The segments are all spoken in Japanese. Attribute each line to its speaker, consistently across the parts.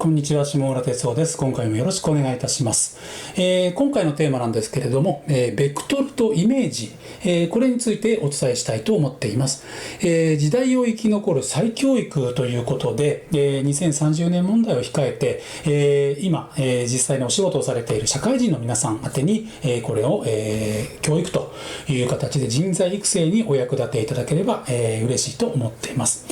Speaker 1: こんにちは、下村哲夫です。今回もよろしくお願いいたします。今回のテーマなんですけれども、ベクトルとイメージ、これについてお伝えしたいと思っています。時代を生き残る再教育ということで、2030年問題を控えて、今、実際にお仕事をされている社会人の皆さん宛てに、これを、教育という形で人材育成にお役立ていただければ、嬉しいと思っています。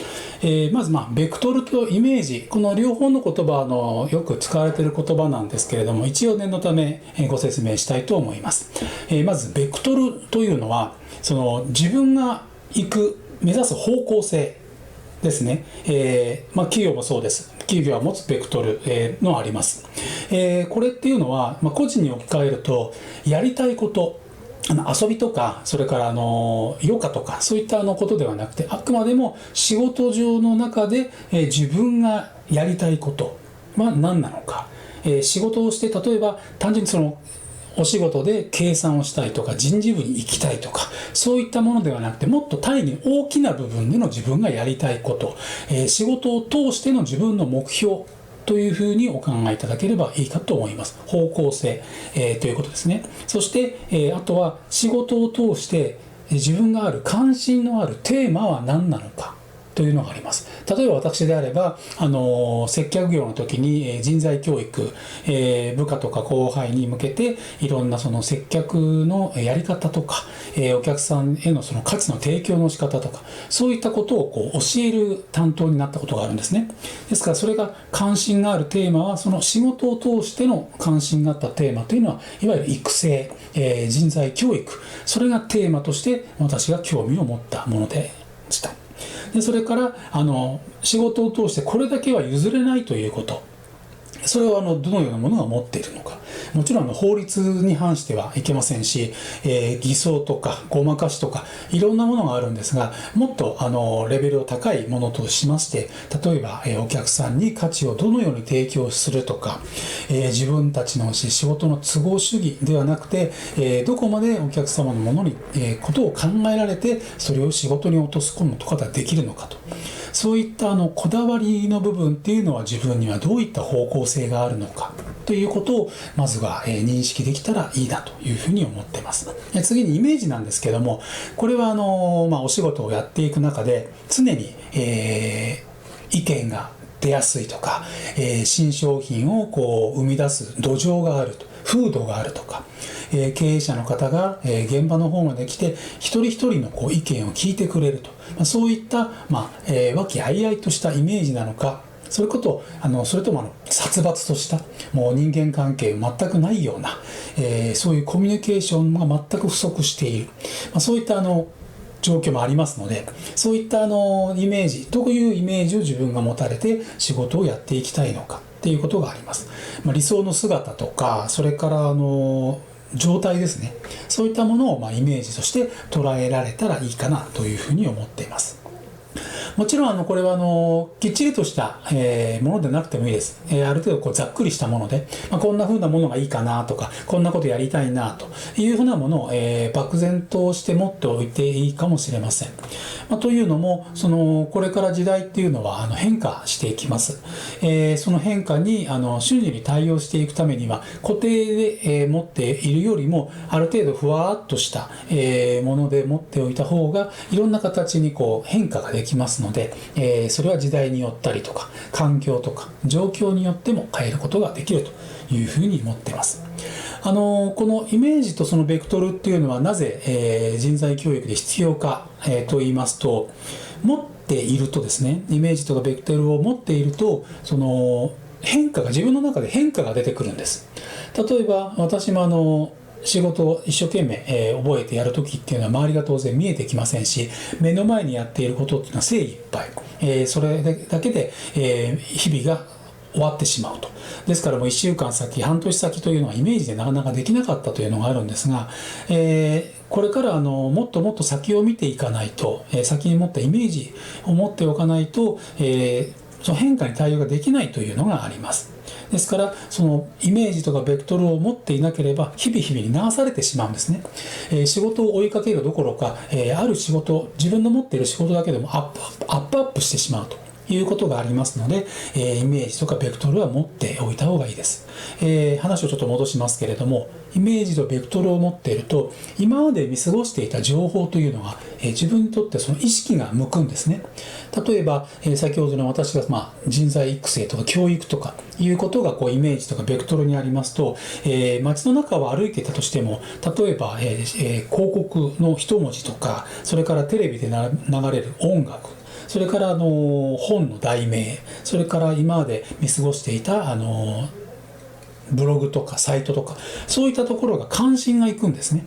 Speaker 1: まず、ベクトルとイメージ、この両方の言葉よく使われている言葉なんですけれども、一応念のためご説明したいと思います。まずベクトルというのはその自分が目指す方向性ですね。企業もそうです。企業は持つベクトル、のあります。これっていうのは、個人に置き換えるとやりたいこと、遊びとか、それから余暇とか、そういったことではなくて、あくまでも仕事上の中で、自分がやりたいことは何なのか、仕事をして、例えば単純にそのお仕事で計算をしたいとか、人事部に行きたいとか、そういったものではなくて、もっと大義に大きな部分での自分がやりたいこと、仕事を通しての自分の目標というふうにお考えいただければいいかと思います。方向性、ということですね。そして、あとは仕事を通して自分がある関心のあるテーマは何なのかというのがあります。例えば私であれば、接客業の時に人材教育、部下とか後輩に向けていろんなその接客のやり方とか、お客さんへのその価値の提供の仕方とか、そういったことを教える担当になったことがあるんですね。ですからそれが関心があるテーマは、その仕事を通しての関心があったテーマというのは、いわゆる育成、人材教育、それがテーマとして私が興味を持ったものでした。でそれから仕事を通してこれだけは譲れないということ、それをどのようなものが持っているのか、もちろん法律に反してはいけませんし、偽装とかごまかしとかいろんなものがあるんですが、もっとレベルの高いものとしまして、例えば、お客さんに価値をどのように提供するとか、自分たちの仕事の都合主義ではなくて、どこまでお客様のものに、ことを考えられて、それを仕事に落とし込むことができるのかと。そういったこだわりの部分っていうのは、自分にはどういった方向性があるのかということをまずは認識できたらいいなというふうに思っています。次にイメージなんですけども、これはお仕事をやっていく中で常に、意見が出やすいとか、新商品を生み出す土壌があると、風土があるとか、経営者の方が現場の方まで来て一人一人の意見を聞いてくれると、そういった和気あいあいとしたイメージなのか、それとも殺伐としたもう人間関係全くないような、そういうコミュニケーションが全く不足している、そういった状況もありますので、そういったイメージ、どういうイメージを自分が持たれて仕事をやっていきたいのかっていうことがあります。理想の姿とか、それから状態ですね、そういったものをイメージとして捉えられたらいいかなというふうに思っています。もちろんこれはきっちりとした、ものでなくてもいいです。ある程度ざっくりしたもので、こんな風なものがいいかなとか、こんなことやりたいなというふうなものを、漠然として持っておいていいかもしれません。というのも、これから時代っていうのは変化していきます。その変化に瞬時に対応していくためには、固定で、持っているよりもある程度ふわっとした、もので持っておいた方が、いろんな形に変化ができますので、それは時代によったりとか、環境とか状況によっても変えることができるというふうに思っています。このイメージとそのベクトルっていうのはなぜ、人材教育で必要か、と言いますと、持っているとですね、イメージとかベクトルを持っていると、その自分の中で変化が出てくるんです。例えば私も仕事を一生懸命、覚えてやるときっていうのは、周りが当然見えてきませんし、目の前にやっていることっていうのは精一杯、それだけで、日々が終わってしまうと。ですからもう1週間先、半年先というのはイメージでなかなかできなかったというのがあるんですが、これからもっともっと先を見ていかないと、先に持ったイメージを持っておかないと、その変化に対応ができないというのがあります。ですからそのイメージとかベクトルを持っていなければ日々に流されてしまうんですね。仕事を追いかけるどころか、ある仕事、自分の持っている仕事だけでもアップしてしまうということがありますので、イメージとかベクトルは持っておいた方がいいです。話をちょっと戻しますけれども、イメージとベクトルを持っていると、今まで見過ごしていた情報というのが、自分にとってその意識が向くんですね。例えば、先ほどの私が、人材育成とか教育とかいうことがイメージとかベクトルにありますと、街の中を歩いていたとしても、例えば、広告の一文字とか、それからテレビで流れる音楽、それから本の題名、それから今まで見過ごしていたブログとかサイトとか、そういったところが関心がいくんですね。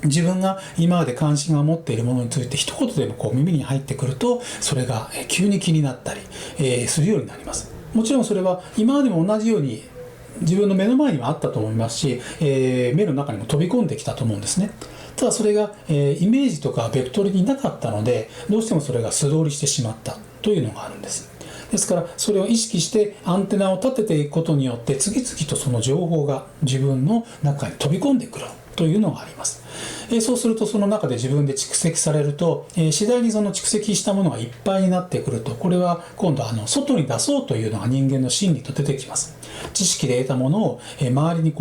Speaker 1: 自分が今まで関心が持っているものについて一言でも耳に入ってくると、それが急に気になったりするようになります。もちろんそれは今までも同じように自分の目の前にはあったと思いますし、目の中にも飛び込んできたと思うんですね。ただそれがイメージとかベクトルになかったので、どうしてもそれが素通りしてしまったというのがあるんです。ですからそれを意識してアンテナを立てていくことによって、次々とその情報が自分の中に飛び込んでくるというのがあります。そうするとその中で自分で蓄積されると、次第にその蓄積したものがいっぱいになってくると、これは今度外に出そうというのが人間の心理と出てきます。知識で得たものを周りに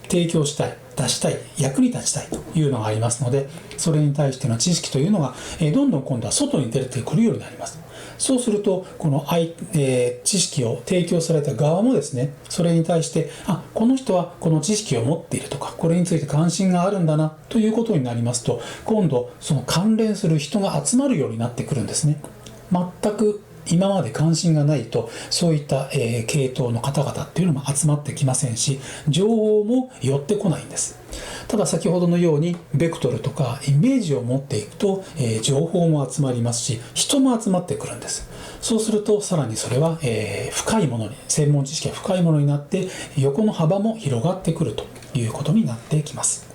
Speaker 1: 提供したい、出したい、役に立ちたいというのがありますので、それに対しての知識というのがどんどん今度は外に出てくるようになります。そうするとこの知識を提供された側もですね、それに対してこの人はこの知識を持っているとか、これについて関心があるんだなということになりますと、今度その関連する人が集まるようになってくるんですね。全く今まで関心がないと、そういった系統の方々っていうのも集まってきませんし、情報も寄ってこないんです。ただ先ほどのようにベクトルとかイメージを持っていくと、情報も集まりますし、人も集まってくるんです。そうするとさらにそれは、深いものに、専門知識が深いものになって、横の幅も広がってくるということになってきます。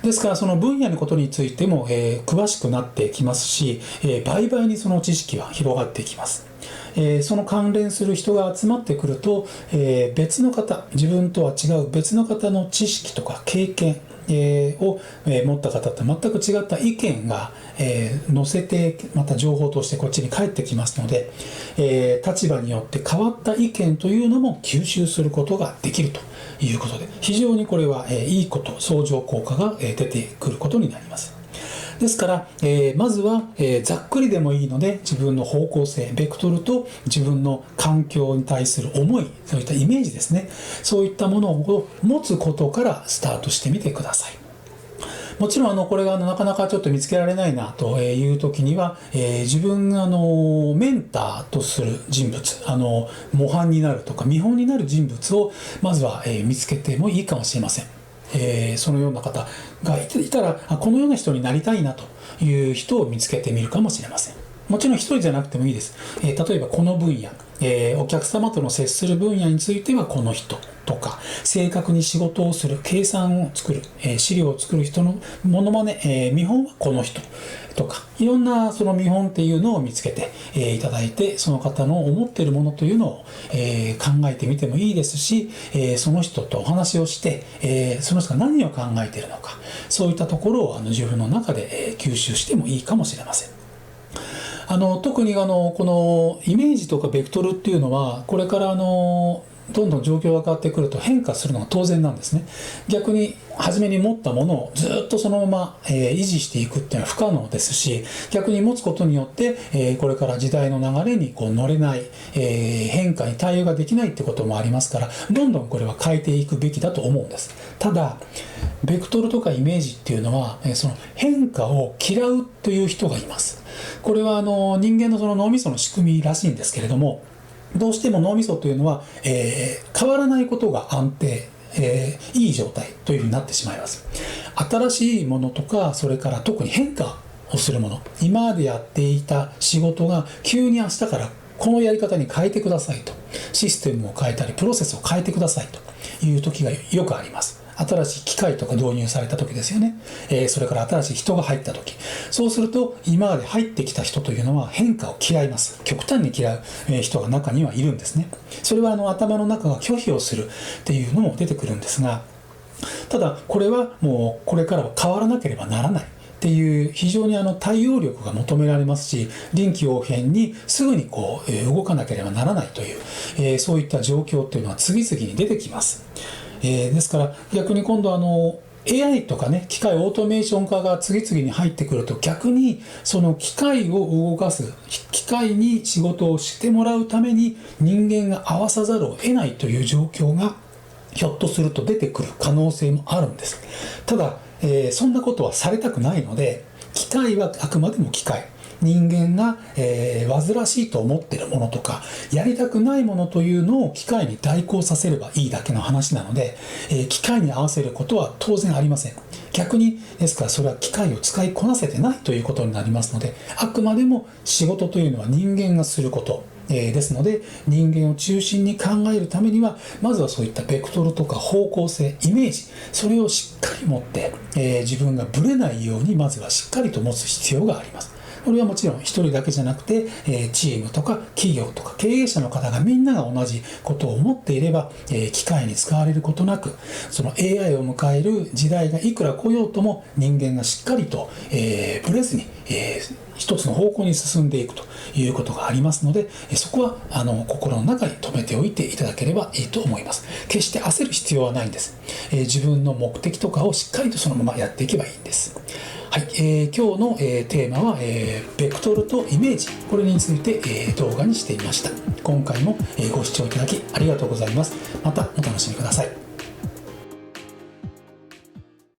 Speaker 1: ですからその分野のことについても、詳しくなってきますし、倍々にその知識は広がっていきます。その関連する人が集まってくると、別の方、自分とは違う別の方の知識とか経験を持った方と全く違った意見が載せて、また情報としてこっちに返ってきますので、立場によって変わった意見というのも吸収することができるということで、非常にこれはいいこと、相乗効果が出てくることになります。ですから、まずは、ざっくりでもいいので、自分の方向性、ベクトルと自分の環境に対する思い、そういったイメージですね、そういったものを持つことからスタートしてみてください。もちろんこれがなかなかちょっと見つけられないなという時には、自分がメンターとする人物、模範になるとか見本になる人物をまずは見つけてもいいかもしれません。そのような方がいたら、このような人になりたいなという人を見つけてみるかもしれません。もちろん一人じゃなくてもいいです。例えばこの分野、お客様との接する分野についてはこの人とか、正確に仕事をする、計算を作る、資料を作る人のモノマネ、見本はこの人とか、いろんなその見本っていうのを見つけていただいて、その方の思っているものというのを考えてみてもいいですし、その人とお話をして、その人が何を考えているのか、そういったところを自分の中で吸収してもいいかもしれません。特にこのイメージとかベクトルっていうのは、これからどんどん状況が変わってくると変化するのが当然なんですね。逆に初めに持ったものをずっとそのまま維持していくっていうのは不可能ですし、逆に持つことによってこれから時代の流れに乗れない、変化に対応ができないってこともありますから、どんどんこれは変えていくべきだと思うんです。ただベクトルとかイメージっていうのは、その変化を嫌うという人がいます。これは人間のその脳みその仕組みらしいんですけれども、どうしても脳みそというのは、変わらないことが安定、いい状態というふうになってしまいます。新しいものとか、それから特に変化をするもの、今までやっていた仕事が急に明日からこのやり方に変えてくださいと、システムを変えたりプロセスを変えてくださいという時がよくあります。新しい機械とか導入された時ですよね。それから新しい人が入った時、そうすると今まで入ってきた人というのは変化を嫌います。極端に嫌う人が中にはいるんですね。それは頭の中が拒否をするっていうのも出てくるんですが、ただこれはもうこれからは変わらなければならないっていう非常に対応力が求められますし、臨機応変にすぐに動かなければならないという、そういった状況っていうのは次々に出てきます。ですから逆に今度AI とかね、機械オートメーション化が次々に入ってくると、逆にその機械を動かす、機械に仕事をしてもらうために人間が合わさざるを得ないという状況がひょっとすると出てくる可能性もあるんです。ただ、そんなことはされたくないので、機械はあくまでも機械。人間が、煩わしいと思っているものとかやりたくないものというのを機械に代行させればいいだけの話なので、機械に合わせることは当然ありません。逆にですからそれは機械を使いこなせてないということになりますので、あくまでも仕事というのは人間がすること、ですので、人間を中心に考えるためにはまずはそういったベクトルとか方向性、イメージ、それをしっかり持って、自分がぶれないようにまずはしっかりと持つ必要があります。これはもちろん一人だけじゃなくて、チームとか企業とか経営者の方がみんなが同じことを思っていれば、機械に使われることなく、その AI を迎える時代がいくら来ようとも人間がしっかりと、ブレずに、一つの方向に進んでいくということがありますので、そこは心の中に留めておいていただければいいと思います。決して焦る必要はないんです。自分の目的とかをしっかりとそのままやっていけばいいんです。はい、今日の、テーマは、ベクトルとイメージ、これについて、動画にしてみました。今回も、ご視聴いただきありがとうございます。またお楽しみください。